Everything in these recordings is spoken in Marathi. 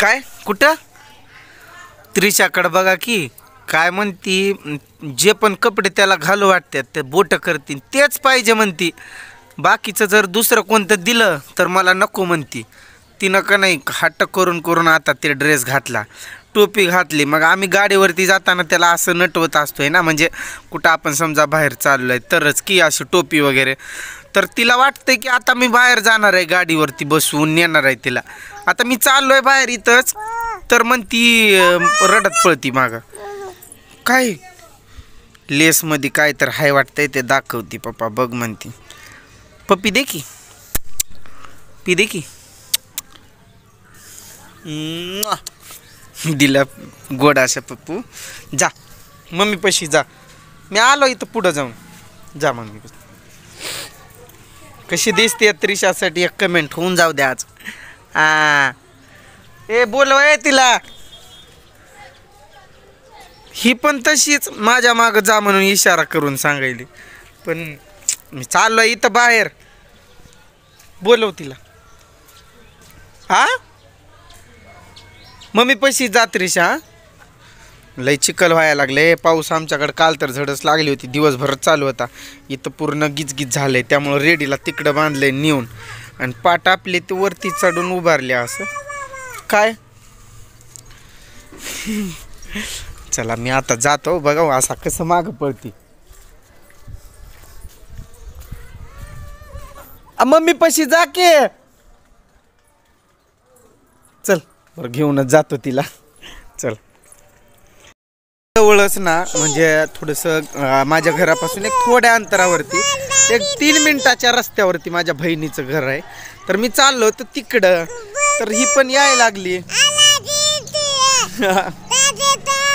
काय कुठं त्रिशाकडे बघा की काय म्हणती, जे पण कपडे त्याला घालू वाटतात ते बोट करतील तेच पाहिजे म्हणती. बाकीचं जर दुसरं कोणतं दिलं तर मला नको म्हणती. तिनं का नाही हट्ट करून करून आता ते ड्रेस घातला, टोपी घातली. मग आम्ही गाडीवरती जाताना त्याला असं नटवत असतोय ना, म्हणजे कुठं आपण समजा बाहेर चाललो आहे तरच की अशी टोपी वगैरे. तर तिला वाटतंय की आता मी बाहेर जाणार आहे, गाडीवरती बसवून नेणार आहे तिला. आता मी चाललो आहे बाहेर इथंच तर मग ती रडत पळती मागं. काय लेसमध्ये काय तर हाय वाटतंय ते दाखवती. पप्पा बघ म्हणती, पप्पी दे की, पी दे की. दिला गोड अशा पप्पू. जा मम्मी पशी जा, मी आलो इथं पुढं जाऊन. जा मम्मी. कशी दिसते त्रिशासाठी एक कमेंट होऊन जाऊ द्या आज. ए बोलव तिला. ही पण तशीच माझ्या मागं जा म्हणून इशारा करून सांगायली, पण मी चाललोय इथं बाहेर. बोलव तिला. हा मम्मी पशी जा त्रिशा. लय चिखल व्हायला लागले. पाऊस आमच्याकडे काल तर झडच लागली होती, दिवसभरच चालू होता. इथं पूर्ण गिजगिज झालंय, त्यामुळं रेडीला तिकडं बांधलंय नेऊन. आणि पाट आपले ते वरती चढून उभारले असं. काय चला मी आता जातो. बघा असा कसं मागं पळती. मम्मी पशी जा की. चल बरं घेऊनच जातो तिला. चल जवळच ना, म्हणजे थोडंसं माझ्या घरापासून एक थोड्या अंतरावरती, एक 3 मिनिटाच्या रस्त्यावरती माझ्या बहिणीचं घर आहे. तर मी चाललो तर तिकडं, तर ही पण यायला लागली.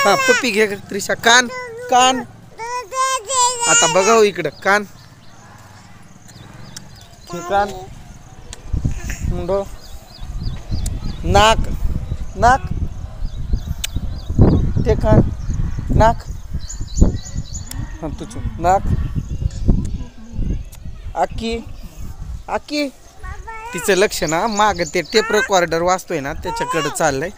हा पप्पी घे त्रिशा. कान कान आता बघाव इकडं. कान कान मुंडो नाक नाक ते कान नाक तुझं नाक आकी आकी. तिचं लक्ष ना माग ते टेप रेकॉर्डर वाजतोय ना त्याच्याकडे चाललंय.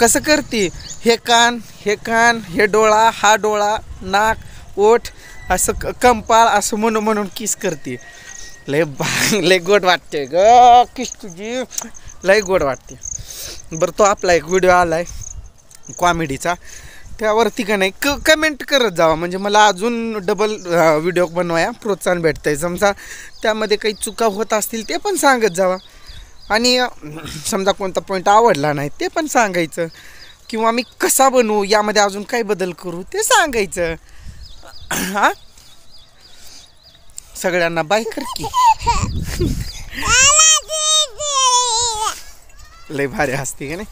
कसं करते, हे कान हे डोळा, हा डोळा, नाक ओठ असं कंपाळ असं म्हणून म्हणून किस करते. लय गोड वाटते ग किस तुझी, लय गोड वाटते. बरं तो आपला एक व्हिडिओ आलाय कॉमेडीचा, त्यावरती का नाही कमेंट करत जावा, म्हणजे मला अजून डबल व्हिडिओ बनवाया प्रोत्साहन भेटतंय. समजा त्यामध्ये काही चुका होत असतील ते पण सांगत जावा, आणि समजा कोणता पॉईंट आवडला नाही ते पण सांगायचं, किंवा मी कसा बनवू यामध्ये अजून काही बदल करू ते सांगायचं. हा सगळ्यांना बाय कर की. लय भारी हसते का नाही.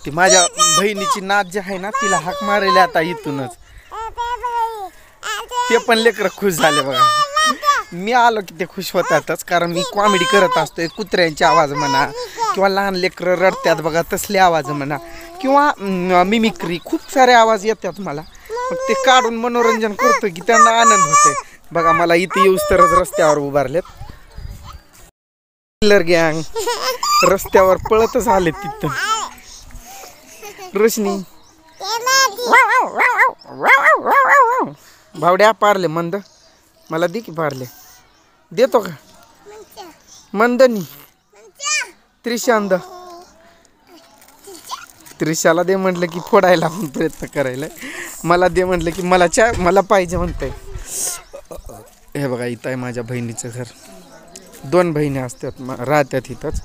ती माझ्या बहिणीची नात जी आहे ना तिला हाक मारायला आता इथूनच. ते पण लेकरं खुश झाले बघा. मी आलो की ते खुश होतातच, कारण मी कॉमेडी करत असतोय. कुत्र्यांचे आवाज म्हणा, किंवा लहान लेकरं रडतात बघा तसले आवाज म्हणा, किंवा मिमिक्री, खूप सारे आवाज येतात मला. मग ते काढून मनोरंजन करतो की त्यांना आनंद होतोय. बघा मला इथे येऊस तरच रस्त्यावर उभारलेत किल्लर गँग, रस्त्यावर पळतच आले तिथं. रोशनी भावड्या पारले मंद, मला दे की पारले. देतो का मंदनी. त्रिशांद त्रिशाला दे म्हटलं की फोडायला प्रयत्न करायला. मला दे म्हटलं की मला पाहिजे म्हणतंय. हे बघा इथं आहे माझ्या बहिणीचं घर. 2 बहिणी असतात राहतात इथंच.